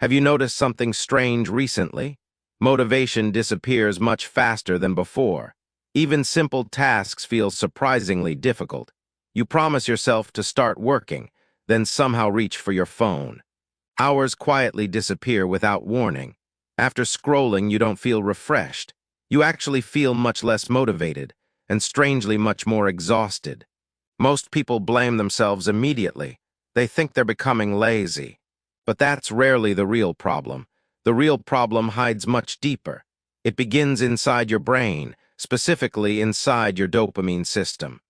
Have you noticed something strange recently? Motivation disappears much faster than before. Even simple tasks feel surprisingly difficult. You promise yourself to start working, then somehow reach for your phone. Hours quietly disappear without warning. After scrolling, you don't feel refreshed. You actually feel much less motivated, and strangely much more exhausted. Most people blame themselves immediately. They think they're becoming lazy. But that's rarely the real problem. The real problem hides much deeper. It begins inside your brain, specifically inside your dopamine system.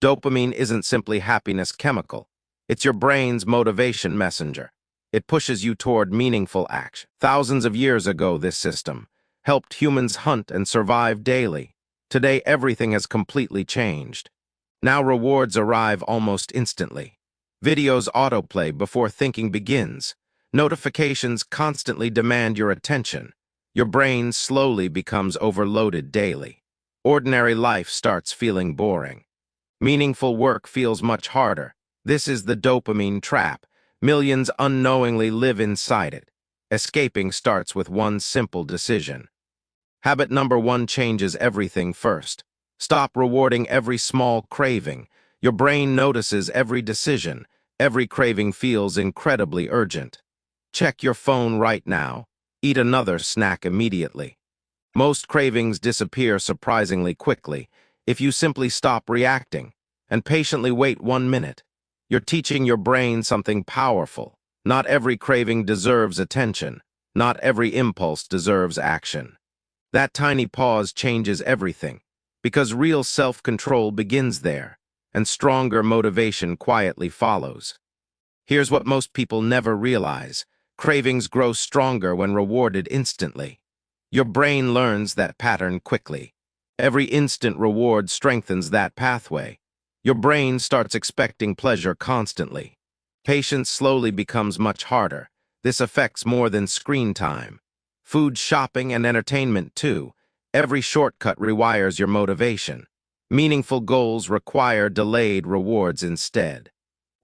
Dopamine isn't simply happiness chemical. It's your brain's motivation messenger. It pushes you toward meaningful action. Thousands of years ago, this system helped humans hunt and survive daily. Today, everything has completely changed. Now rewards arrive almost instantly. Videos autoplay before thinking begins. Notifications constantly demand your attention. Your brain slowly becomes overloaded daily. Ordinary life starts feeling boring. Meaningful work feels much harder. This is the dopamine trap. Millions unknowingly live inside it. Escaping starts with one simple decision. Habit number 1 changes everything first. Stop rewarding every small craving. Your brain notices every decision. Every craving feels incredibly urgent. Check your phone right now. Eat another snack immediately. Most cravings disappear surprisingly quickly if you simply stop reacting and patiently wait 1 minute. You're teaching your brain something powerful. Not every craving deserves attention. Not every impulse deserves action. That tiny pause changes everything, because real self-control begins there, and stronger motivation quietly follows. Here's what most people never realize. Cravings grow stronger when rewarded instantly. Your brain learns that pattern quickly. Every instant reward strengthens that pathway. Your brain starts expecting pleasure constantly. Patience slowly becomes much harder. This affects more than screen time. Food, shopping, and entertainment too. Every shortcut rewires your motivation. Meaningful goals require delayed rewards instead.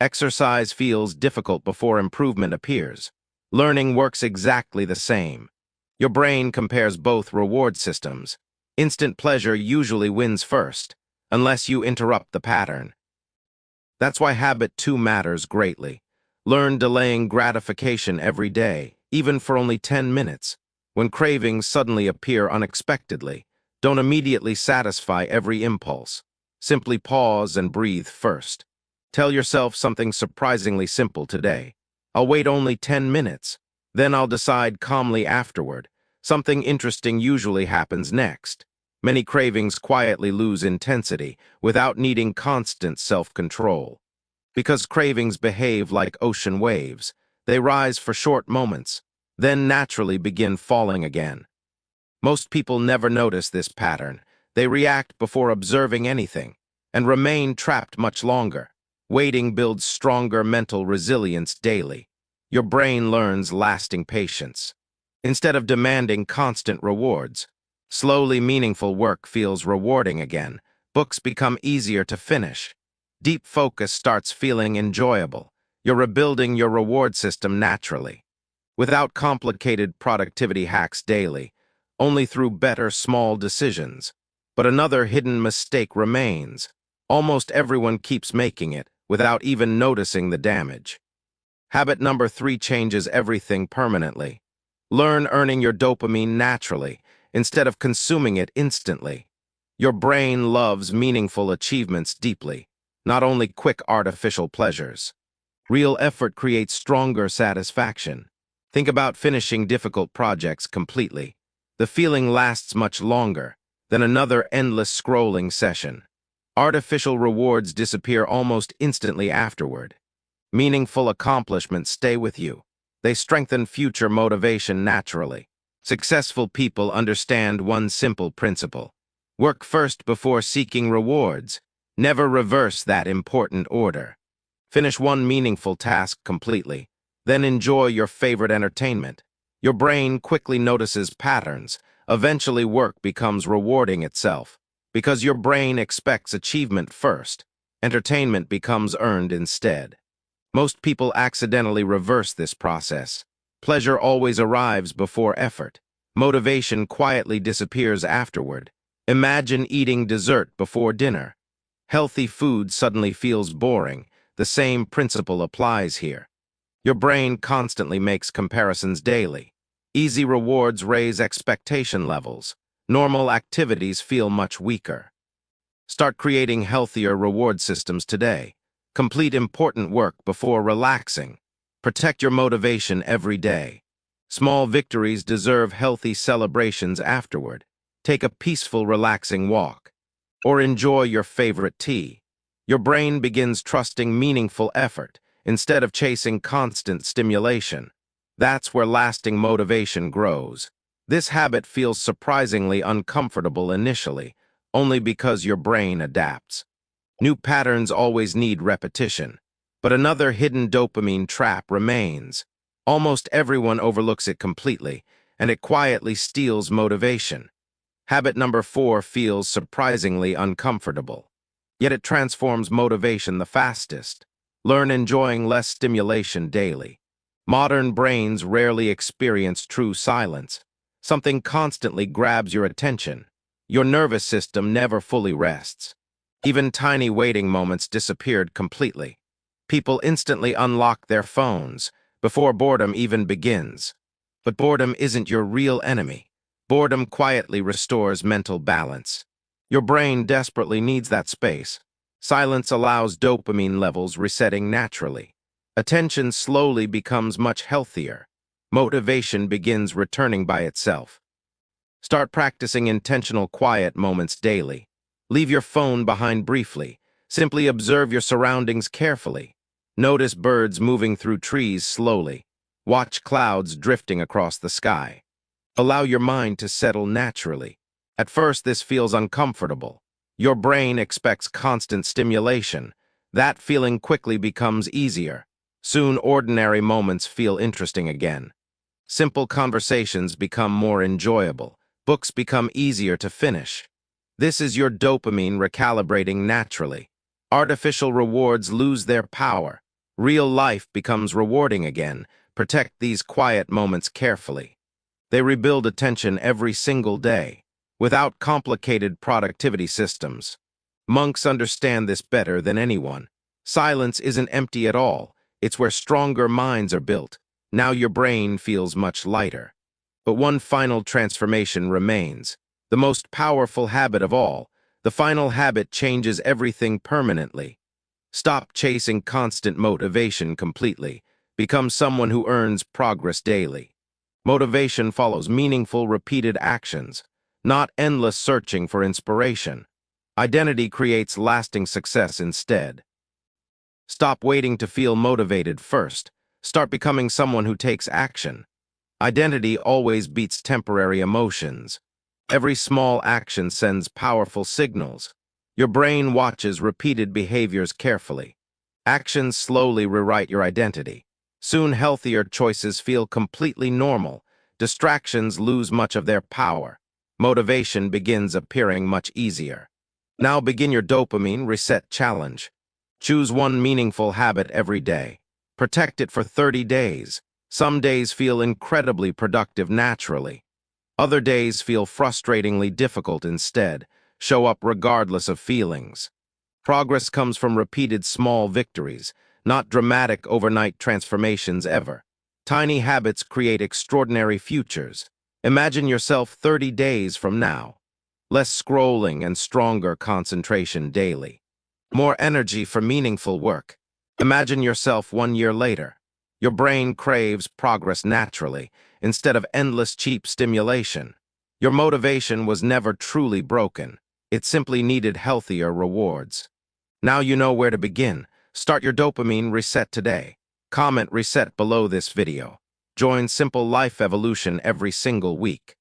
Exercise feels difficult before improvement appears. Learning works exactly the same. Your brain compares both reward systems. Instant pleasure usually wins first, unless you interrupt the pattern. That's why habit 2 matters greatly. Learn delaying gratification every day, even for only 10 minutes. When cravings suddenly appear unexpectedly, don't immediately satisfy every impulse. Simply pause and breathe first. Tell yourself something surprisingly simple today. I'll wait only 10 minutes. Then I'll decide calmly afterward. Something interesting usually happens next. Many cravings quietly lose intensity without needing constant self-control. Because cravings behave like ocean waves, they rise for short moments, then naturally begin falling again. Most people never notice this pattern. They react before observing anything and remain trapped much longer. Waiting builds stronger mental resilience daily. Your brain learns lasting patience. Instead of demanding constant rewards, slowly meaningful work feels rewarding again. Books become easier to finish. Deep focus starts feeling enjoyable. You're rebuilding your reward system naturally. Without complicated productivity hacks daily, only through better small decisions. But another hidden mistake remains. Almost everyone keeps making it without even noticing the damage. Habit number 3 changes everything permanently. Learn earning your dopamine naturally, instead of consuming it instantly. Your brain loves meaningful achievements deeply, not only quick artificial pleasures. Real effort creates stronger satisfaction. Think about finishing difficult projects completely. The feeling lasts much longer than another endless scrolling session. Artificial rewards disappear almost instantly afterward. Meaningful accomplishments stay with you. They strengthen future motivation naturally. Successful people understand one simple principle. Work first before seeking rewards. Never reverse that important order. Finish one meaningful task completely, then enjoy your favorite entertainment. Your brain quickly notices patterns. Eventually, work becomes rewarding itself. Because your brain expects achievement first, entertainment becomes earned instead. Most people accidentally reverse this process. Pleasure always arrives before effort. Motivation quietly disappears afterward. Imagine eating dessert before dinner. Healthy food suddenly feels boring. The same principle applies here. Your brain constantly makes comparisons daily. Easy rewards raise expectation levels. Normal activities feel much weaker. Start creating healthier reward systems today. Complete important work before relaxing. Protect your motivation every day. Small victories deserve healthy celebrations afterward. Take a peaceful, relaxing walk. Or enjoy your favorite tea. Your brain begins trusting meaningful effort instead of chasing constant stimulation. That's where lasting motivation grows. This habit feels surprisingly uncomfortable initially, only because your brain adapts. New patterns always need repetition. But another hidden dopamine trap remains. Almost everyone overlooks it completely, and it quietly steals motivation. Habit number 4 feels surprisingly uncomfortable. Yet it transforms motivation the fastest. Learn enjoying less stimulation daily. Modern brains rarely experience true silence. Something constantly grabs your attention. Your nervous system never fully rests. Even tiny waiting moments disappeared completely. People instantly unlock their phones before boredom even begins. But boredom isn't your real enemy. Boredom quietly restores mental balance. Your brain desperately needs that space. Silence allows dopamine levels resetting naturally. Attention slowly becomes much healthier. Motivation begins returning by itself. Start practicing intentional quiet moments daily. Leave your phone behind briefly. Simply observe your surroundings carefully. Notice birds moving through trees slowly. Watch clouds drifting across the sky. Allow your mind to settle naturally. At first, this feels uncomfortable. Your brain expects constant stimulation. That feeling quickly becomes easier. Soon, ordinary moments feel interesting again. Simple conversations become more enjoyable. Books become easier to finish. This is your dopamine recalibrating naturally. Artificial rewards lose their power. Real life becomes rewarding again. Protect these quiet moments carefully. They rebuild attention every single day, without complicated productivity systems. Monks understand this better than anyone. Silence isn't empty at all. It's where stronger minds are built. Now your brain feels much lighter. But one final transformation remains. The most powerful habit of all. The final habit changes everything permanently. Stop chasing constant motivation completely. Become someone who earns progress daily. Motivation follows meaningful, repeated actions, not endless searching for inspiration. Identity creates lasting success instead. Stop waiting to feel motivated first. Start becoming someone who takes action. Identity always beats temporary emotions. Every small action sends powerful signals. Your brain watches repeated behaviors carefully. Actions slowly rewrite your identity. Soon healthier choices feel completely normal. Distractions lose much of their power. Motivation begins appearing much easier. Now begin your dopamine reset challenge. Choose one meaningful habit every day. Protect it for 30 days. Some days feel incredibly productive naturally. Other days feel frustratingly difficult instead. Show up regardless of feelings. Progress comes from repeated small victories, not dramatic overnight transformations ever. Tiny habits create extraordinary futures. Imagine yourself 30 days from now. Less scrolling and stronger concentration daily. More energy for meaningful work. Imagine yourself 1 year later. Your brain craves progress naturally, instead of endless cheap stimulation. Your motivation was never truly broken. It simply needed healthier rewards. Now you know where to begin. Start your dopamine reset today. Comment reset below this video. Join Simple Life Evolution every single week.